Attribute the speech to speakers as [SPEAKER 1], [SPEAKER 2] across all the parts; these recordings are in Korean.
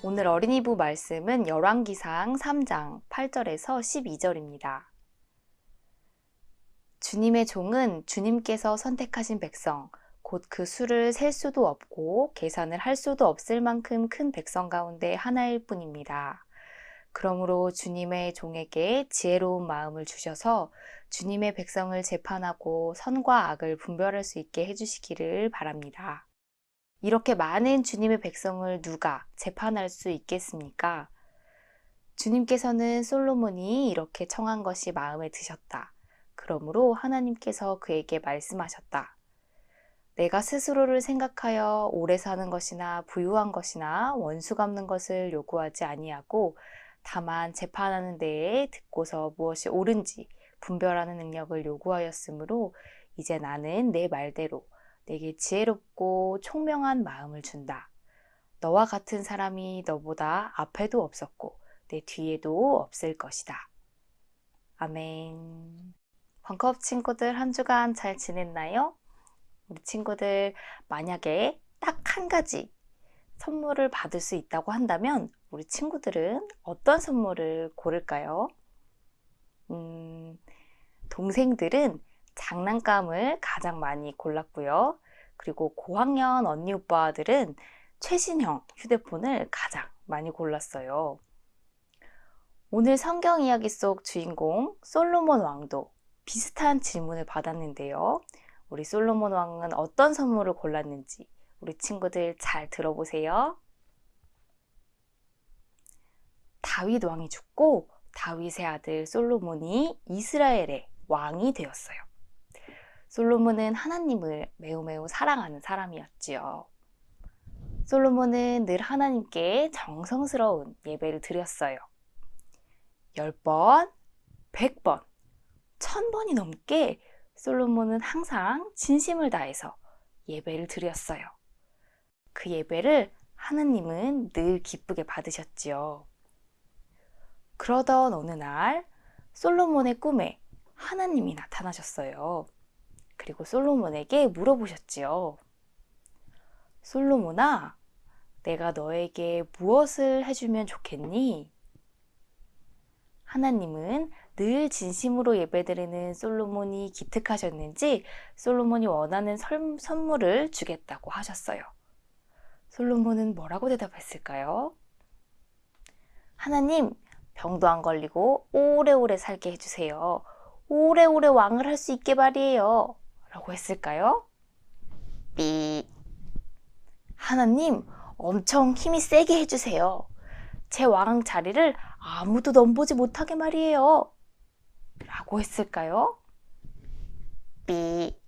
[SPEAKER 1] 오늘 어린이부 말씀은 열왕기상 3장 8절에서 12절입니다. 주님의 종은 주님께서 선택하신 백성, 곧 그 수를 셀 수도 없고 계산을 할 수도 없을 만큼 큰 백성 가운데 하나일 뿐입니다. 그러므로 주님의 종에게 지혜로운 마음을 주셔서 주님의 백성을 재판하고 선과 악을 분별할 수 있게 해주시기를 바랍니다. 이렇게 많은 주님의 백성을 누가 재판할 수 있겠습니까? 주님께서는 솔로몬이 이렇게 청한 것이 마음에 드셨다. 그러므로 하나님께서 그에게 말씀하셨다. 내가 스스로를 생각하여 오래 사는 것이나 부유한 것이나 원수 갚는 것을 요구하지 아니하고 다만 재판하는 데에 듣고서 무엇이 옳은지 분별하는 능력을 요구하였으므로 이제 나는 내 말대로 내게 지혜롭고 총명한 마음을 준다. 너와 같은 사람이 너보다 앞에도 없었고 내 뒤에도 없을 것이다. 아멘. 벙커업 친구들 한 주간 잘 지냈나요? 우리 친구들 만약에 딱 한 가지 선물을 받을 수 있다고 한다면 우리 친구들은 어떤 선물을 고를까요? 동생들은 장난감을 가장 많이 골랐고요. 그리고 고학년 언니 오빠들은 최신형 휴대폰을 가장 많이 골랐어요. 오늘 성경 이야기 속 주인공 솔로몬 왕도 비슷한 질문을 받았는데요. 우리 솔로몬 왕은 어떤 선물을 골랐는지 우리 친구들 잘 들어보세요. 다윗 왕이 죽고 다윗의 아들 솔로몬이 이스라엘의 왕이 되었어요. 솔로몬은 하나님을 매우 사랑하는 사람이었지요. 솔로몬은 늘 하나님께 정성스러운 예배를 드렸어요. 10번, 100번, 1000번이 넘게 솔로몬은 항상 진심을 다해서 예배를 드렸어요. 그 예배를 하나님은 늘 기쁘게 받으셨지요. 그러던 어느 날 솔로몬의 꿈에 하나님이 나타나셨어요. 그리고 솔로몬에게 물어보셨지요. 솔로몬아, 내가 너에게 무엇을 해주면 좋겠니? 하나님은 늘 진심으로 예배드리는 솔로몬이 기특하셨는지 솔로몬이 원하는 선물을 주겠다고 하셨어요. 솔로몬은 뭐라고 대답했을까요? 하나님, 병도 안 걸리고 오래오래 살게 해주세요. 오래오래 왕을 할 수 있게 말이에요. 라고 했을까요? 삐. 하나님, 엄청 힘이 세게 해주세요. 제 왕 자리를 아무도 넘보지 못하게 말이에요. 라고 했을까요? 삐.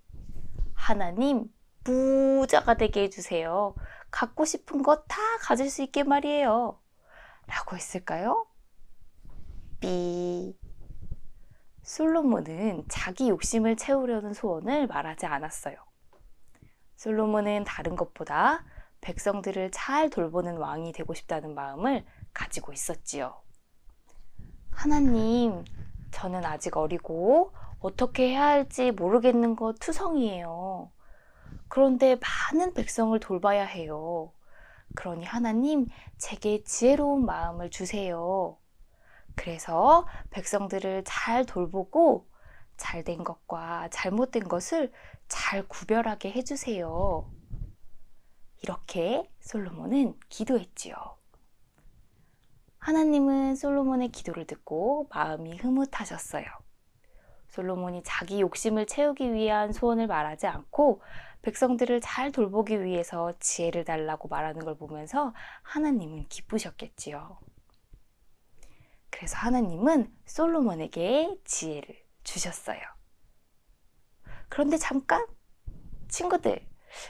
[SPEAKER 1] 하나님, 부자가 되게 해주세요. 갖고 싶은 거 다 가질 수 있게 말이에요. 라고 했을까요? 삐. 솔로몬은 자기 욕심을 채우려는 소원을 말하지 않았어요. 솔로몬은 다른 것보다 백성들을 잘 돌보는 왕이 되고 싶다는 마음을 가지고 있었지요. 하나님, 저는 아직 어리고 어떻게 해야 할지 모르겠는 거 투성이에요. 그런데 많은 백성을 돌봐야 해요. 그러니 하나님, 제게 지혜로운 마음을 주세요. 그래서 백성들을 잘 돌보고 잘된 것과 잘못된 것을 잘 구별하게 해주세요. 이렇게 솔로몬은 기도했지요. 하나님은 솔로몬의 기도를 듣고 마음이 흐뭇하셨어요. 솔로몬이 자기 욕심을 채우기 위한 소원을 말하지 않고 백성들을 잘 돌보기 위해서 지혜를 달라고 말하는 걸 보면서 하나님은 기쁘셨겠지요. 그래서 하나님은 솔로몬에게 지혜를 주셨어요. 그런데 잠깐, 친구들,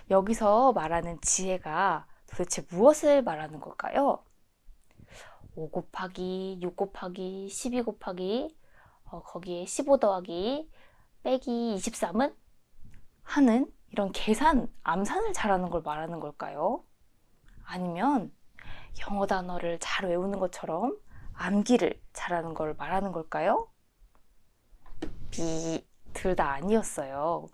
[SPEAKER 1] 여기서 말하는 지혜가 도대체 무엇을 말하는 걸까요? 5 곱하기 6 곱하기 12 곱하기 거기에 15 더하기 빼기 23은 하는 이런 계산, 암산을 잘하는 걸 말하는 걸까요? 아니면 영어 단어를 잘 외우는 것처럼 암기를 잘하는 걸 말하는 걸까요? 둘 다 아니었어요.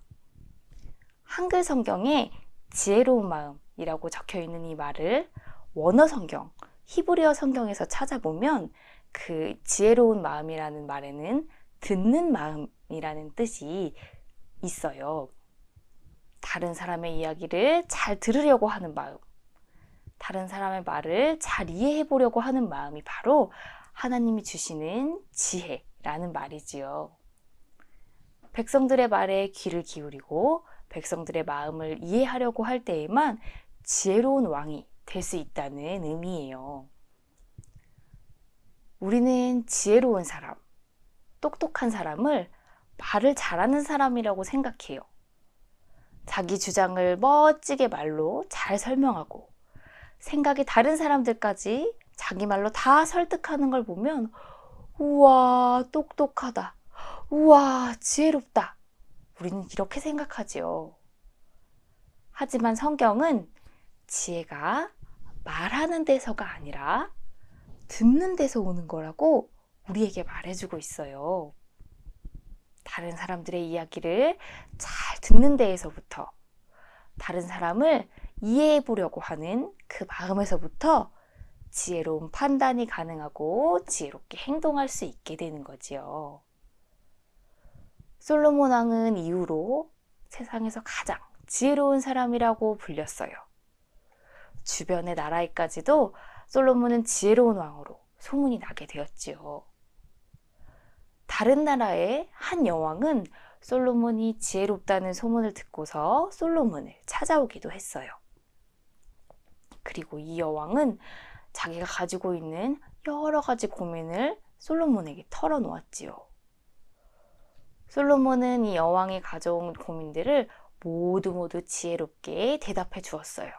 [SPEAKER 1] 한글 성경에 지혜로운 마음이라고 적혀 있는 이 말을 원어 성경, 히브리어 성경에서 찾아보면 그 지혜로운 마음이라는 말에는 듣는 마음이라는 뜻이 있어요. 다른 사람의 이야기를 잘 들으려고 하는 마음, 다른 사람의 말을 잘 이해해 보려고 하는 마음이 바로 하나님이 주시는 지혜라는 말이지요. 백성들의 말에 귀를 기울이고 백성들의 마음을 이해하려고 할 때에만 지혜로운 왕이 될 수 있다는 의미예요. 우리는 지혜로운 사람, 똑똑한 사람을 말을 잘하는 사람이라고 생각해요. 자기 주장을 멋지게 말로 잘 설명하고 생각이 다른 사람들까지 자기 말로 다 설득하는 걸 보면 우와, 똑똑하다. 우와, 지혜롭다. 우리는 이렇게 생각하지요. 하지만 성경은 지혜가 말하는 데서가 아니라 듣는 데서 오는 거라고 우리에게 말해주고 있어요. 다른 사람들의 이야기를 잘 듣는 데에서부터, 다른 사람을 이해해 보려고 하는 그 마음에서부터 지혜로운 판단이 가능하고 지혜롭게 행동할 수 있게 되는 거지요. 솔로몬 왕은 이후로 세상에서 가장 지혜로운 사람이라고 불렸어요. 주변의 나라에까지도 솔로몬은 지혜로운 왕으로 소문이 나게 되었지요. 다른 나라의 한 여왕은 솔로몬이 지혜롭다는 소문을 듣고서 솔로몬을 찾아오기도 했어요. 그리고 이 여왕은 자기가 가지고 있는 여러 가지 고민을 솔로몬에게 털어놓았지요. 솔로몬은 이 여왕이 가져온 고민들을 모두 지혜롭게 대답해 주었어요.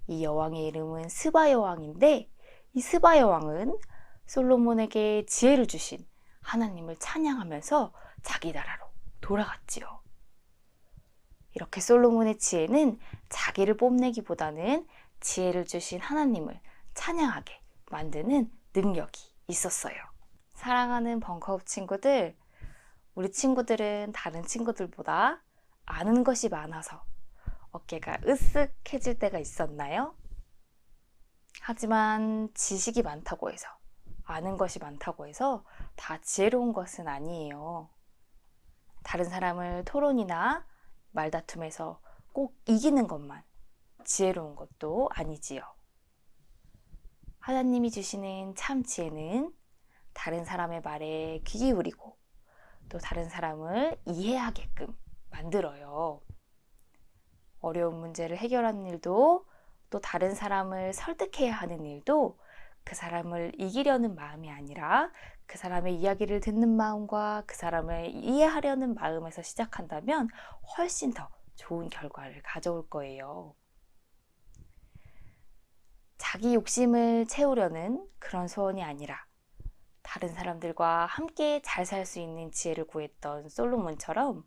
[SPEAKER 1] 이 여왕의 이름은 스바 여왕인데 이 스바 여왕은 솔로몬에게 지혜를 주신 하나님을 찬양하면서 자기 나라로 돌아갔지요. 이렇게 솔로몬의 지혜는 자기를 뽐내기보다는 지혜를 주신 하나님을 찬양하게 만드는 능력이 있었어요. 사랑하는 벙커업 친구들, 우리 친구들은 다른 친구들보다 아는 것이 많아서 어깨가 으쓱해질 때가 있었나요? 하지만 지식이 많다고 해서, 아는 것이 많다고 해서 다 지혜로운 것은 아니에요. 다른 사람을 토론이나 말다툼에서 꼭 이기는 것만 지혜로운 것도 아니지요. 하나님이 주시는 참 지혜는 다른 사람의 말에 귀 기울이고 또 다른 사람을 이해하게끔 만들어요. 어려운 문제를 해결하는 일도 또 다른 사람을 설득해야 하는 일도 그 사람을 이기려는 마음이 아니라 그 사람의 이야기를 듣는 마음과 그 사람을 이해하려는 마음에서 시작한다면 훨씬 더 좋은 결과를 가져올 거예요. 자기 욕심을 채우려는 그런 소원이 아니라 다른 사람들과 함께 잘 살 수 있는 지혜를 구했던 솔로몬처럼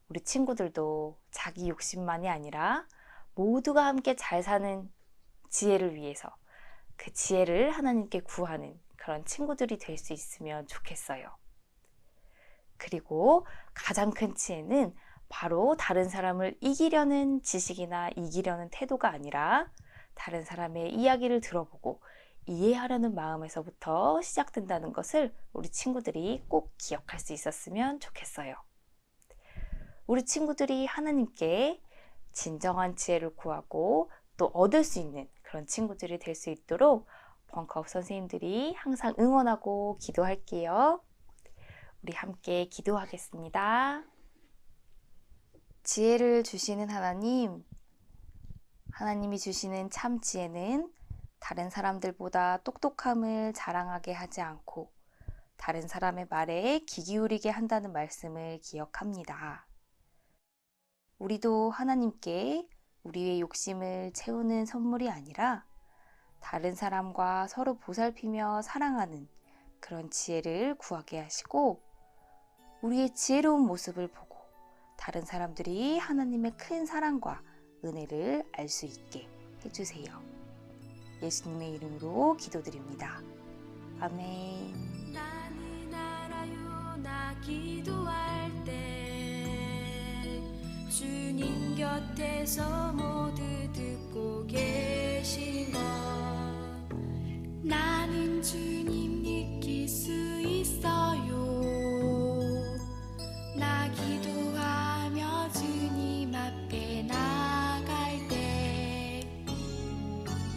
[SPEAKER 1] 우리 친구들도 자기 욕심만이 아니라 모두가 함께 잘 사는 지혜를 위해서 그 지혜를 하나님께 구하는 그런 친구들이 될 수 있으면 좋겠어요. 그리고 가장 큰 지혜는 바로 다른 사람을 이기려는 지식이나 이기려는 태도가 아니라 다른 사람의 이야기를 들어보고 이해하려는 마음에서부터 시작된다는 것을 우리 친구들이 꼭 기억할 수 있었으면 좋겠어요. 우리 친구들이 하나님께 진정한 지혜를 구하고 또 얻을 수 있는 그런 친구들이 될 수 있도록 벙커업 선생님들이 항상 응원하고 기도할게요. 우리 함께 기도하겠습니다. 지혜를 주시는 하나님, 하나님이 주시는 참 지혜는 다른 사람들보다 똑똑함을 자랑하게 하지 않고 다른 사람의 말에 귀 기울이게 한다는 말씀을 기억합니다. 우리도 하나님께 우리의 욕심을 채우는 선물이 아니라 다른 사람과 서로 보살피며 사랑하는 그런 지혜를 구하게 하시고 우리의 지혜로운 모습을 보고 다른 사람들이 하나님의 큰 사랑과 은혜를 알 수 있게 해주세요. 예수님의 이름으로 기도드립니다. 아멘.
[SPEAKER 2] 나는 알아요. 나 기도할 때 주님 곁에서 모두 듣고 계신 것 나는 주님 느낄 수 있어요. 나 기도하며 주님 앞에 나갈 때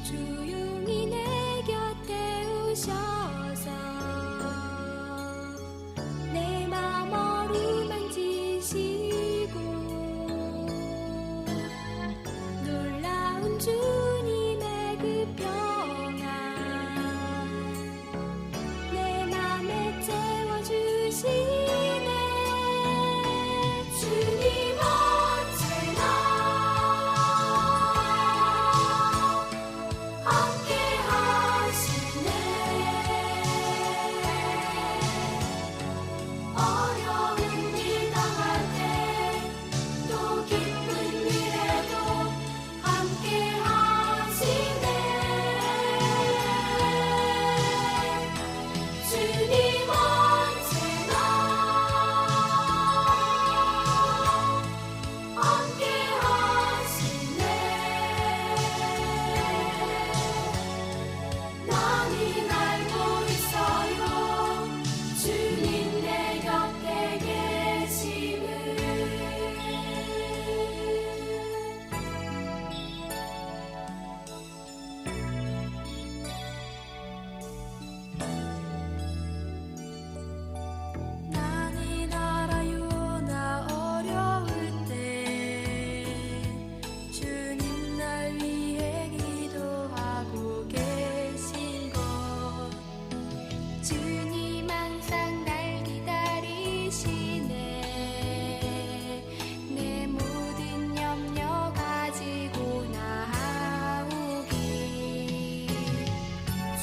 [SPEAKER 2] 조용히 내 곁에 오셔서 내 맘 어루만지시고 놀라운 주님의 그 평안 내 맘에 채워주시네. 주님 언제나 함께 하시네. 어려운 일 당할 때 또 기쁜 일에도 함께 하시네. 주님 언제나 함께 하시네. 나는 알고 있어요. 주님 내 곁에 계심을. 나는 알아요. 나 어려울 때 주님 날 위해 기도하고 계신 것 주님 항상 날 기다리시네. 내 모든 염려 가지고 나오기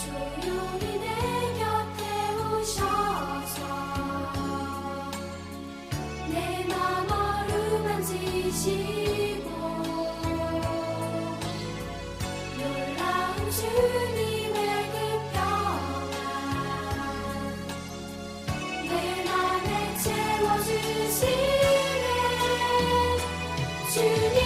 [SPEAKER 2] 조용히 내 곁에 오셔서 내 맘 어루만지시고 놀라운 주님의 그 평안 내 맘에 채워주시네. 주님